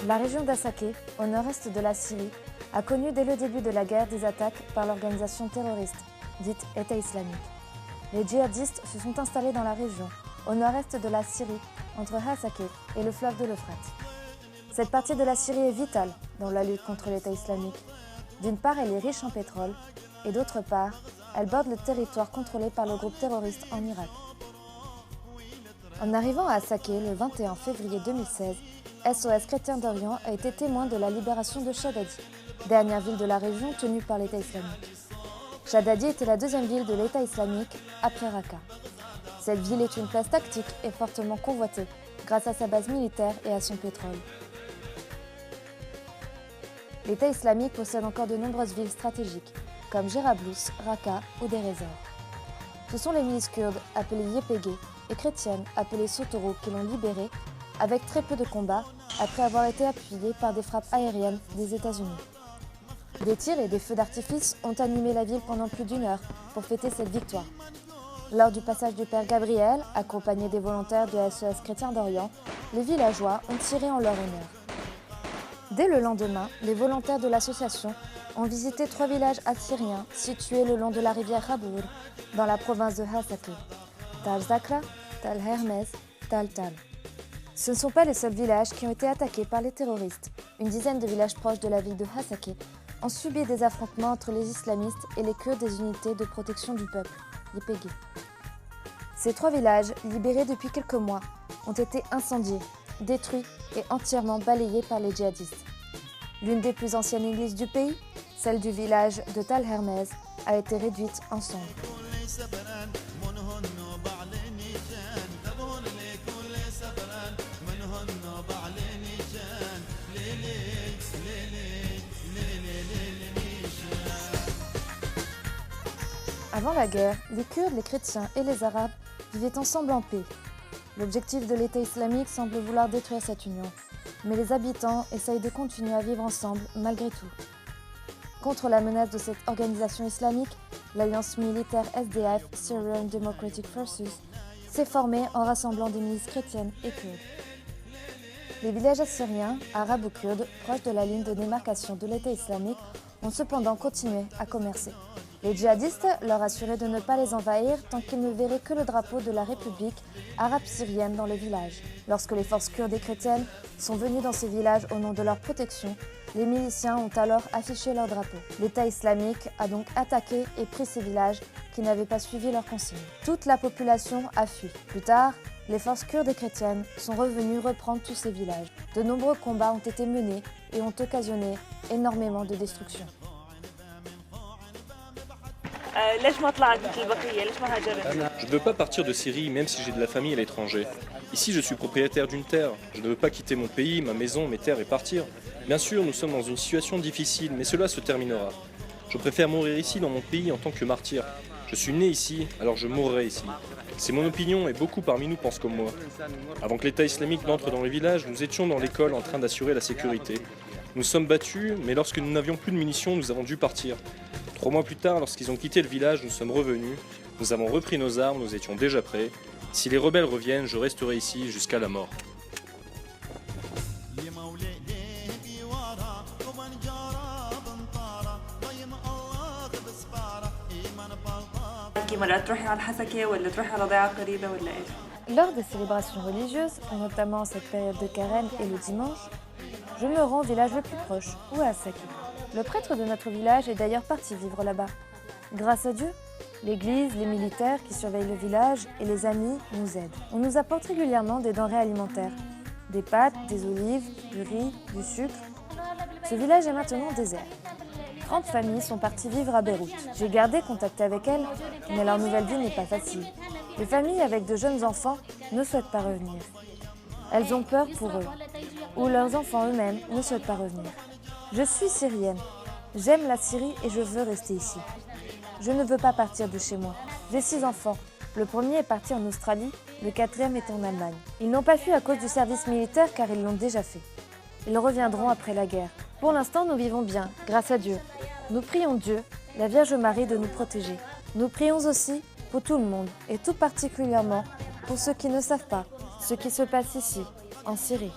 La région d'Asake, au nord-est de la Syrie, a connu dès le début de la guerre des attaques par l'organisation terroriste, dite État islamique. Les djihadistes se sont installés dans la région, au nord-est de la Syrie, entre Hasake et le fleuve de l'Euphrate. Cette partie de la Syrie est vitale dans la lutte contre l'État islamique. D'une part, elle est riche en pétrole, et d'autre part, elle borde le territoire contrôlé par le groupe terroriste en Irak. En arrivant à Hasake le 21 février 2016, SOS Chrétiens d'Orient a été témoin de la libération de Shadadi, dernière ville de la région tenue par l'État islamique. Shadadi était la deuxième ville de l'État islamique après Raqqa. Cette ville est une place tactique et fortement convoitée grâce à sa base militaire et à son pétrole. L'État islamique possède encore de nombreuses villes stratégiques, comme Jerablus, Raqqa ou Deir ez-Zor. Ce sont les milices kurdes, appelées YPG, et chrétiennes, appelées Sotoro, qui l'ont libérée, avec très peu de combats, après avoir été appuyées par des frappes aériennes des États-Unis. Des tirs et des feux d'artifice ont animé la ville pendant plus d'1 heure pour fêter cette victoire. Lors du passage du Père Gabriel, accompagné des volontaires de SOS Chrétiens d'Orient, les villageois ont tiré en leur honneur. Dès le lendemain, les volontaires de l'association ont visité 3 villages assyriens situés le long de la rivière Khabour, dans la province de Hasake, Tal Zakra, Tal Hermez, Tal Tal. Ce ne sont pas les seuls villages qui ont été attaqués par les terroristes. Une dizaine de villages proches de la ville de Hasake ont subi des affrontements entre les islamistes et les Kurdes des unités de protection du peuple, YPG. Ces 3 villages, libérés depuis quelques mois, ont été incendiés, détruits et entièrement balayés par les djihadistes. L'une des plus anciennes églises du pays, celle du village de Tal Hermez, a été réduite en cendres. Avant la guerre, les Kurdes, les chrétiens et les Arabes vivaient ensemble en paix. L'objectif de l'État islamique semble vouloir détruire cette union, mais les habitants essayent de continuer à vivre ensemble malgré tout. Contre la menace de cette organisation islamique, l'alliance militaire SDF, Syrian Democratic Forces, s'est formée en rassemblant des milices chrétiennes et kurdes. Les villages assyriens, arabes ou kurdes, proches de la ligne de démarcation de l'État islamique, ont cependant continué à commercer. Les djihadistes leur assuraient de ne pas les envahir tant qu'ils ne verraient que le drapeau de la République arabe syrienne dans le village. Lorsque les forces kurdes et chrétiennes sont venues dans ces villages au nom de leur protection, les miliciens ont alors affiché leur drapeau. L'État islamique a donc attaqué et pris ces villages qui n'avaient pas suivi leurs consignes. Toute la population a fui. Plus tard, les forces kurdes et chrétiennes sont revenues reprendre tous ces villages. De nombreux combats ont été menés et ont occasionné énormément de destruction. Je ne veux pas partir de Syrie même si j'ai de la famille à l'étranger. Ici je suis propriétaire d'une terre. Je ne veux pas quitter mon pays, ma maison, mes terres et partir. Bien sûr, nous sommes dans une situation difficile, mais cela se terminera. Je préfère mourir ici dans mon pays en tant que martyr. Je suis né ici, alors je mourrai ici. C'est mon opinion et beaucoup parmi nous pensent comme moi. Avant que l'État islamique n'entre dans les villages, nous étions dans l'école en train d'assurer la sécurité. Nous sommes battus, mais lorsque nous n'avions plus de munitions, nous avons dû partir. 3 mois plus tard, lorsqu'ils ont quitté le village, nous sommes revenus. Nous avons repris nos armes, nous étions déjà prêts. Si les rebelles reviennent, je resterai ici jusqu'à la mort. Lors des célébrations religieuses, notamment cette période de carême et le dimanche, je me rends au village le plus proche, ou à Hasake. Le prêtre de notre village est d'ailleurs parti vivre là-bas. Grâce à Dieu, l'église, les militaires qui surveillent le village et les amis nous aident. On nous apporte régulièrement des denrées alimentaires, des pâtes, des olives, du riz, du sucre. Ce village est maintenant désert. 30 familles sont parties vivre à Beyrouth. J'ai gardé contact avec elles, mais leur nouvelle vie n'est pas facile. Les familles avec de jeunes enfants ne souhaitent pas revenir. Elles ont peur pour eux, ou leurs enfants eux-mêmes ne souhaitent pas revenir. Je suis syrienne. J'aime la Syrie et je veux rester ici. Je ne veux pas partir de chez moi. J'ai 6 enfants. Le premier est parti en Australie, le 4e est en Allemagne. Ils n'ont pas fui à cause du service militaire car ils l'ont déjà fait. Ils reviendront après la guerre. Pour l'instant, nous vivons bien, grâce à Dieu. Nous prions Dieu, la Vierge Marie, de nous protéger. Nous prions aussi pour tout le monde, et tout particulièrement pour ceux qui ne savent pas ce qui se passe ici, en Syrie.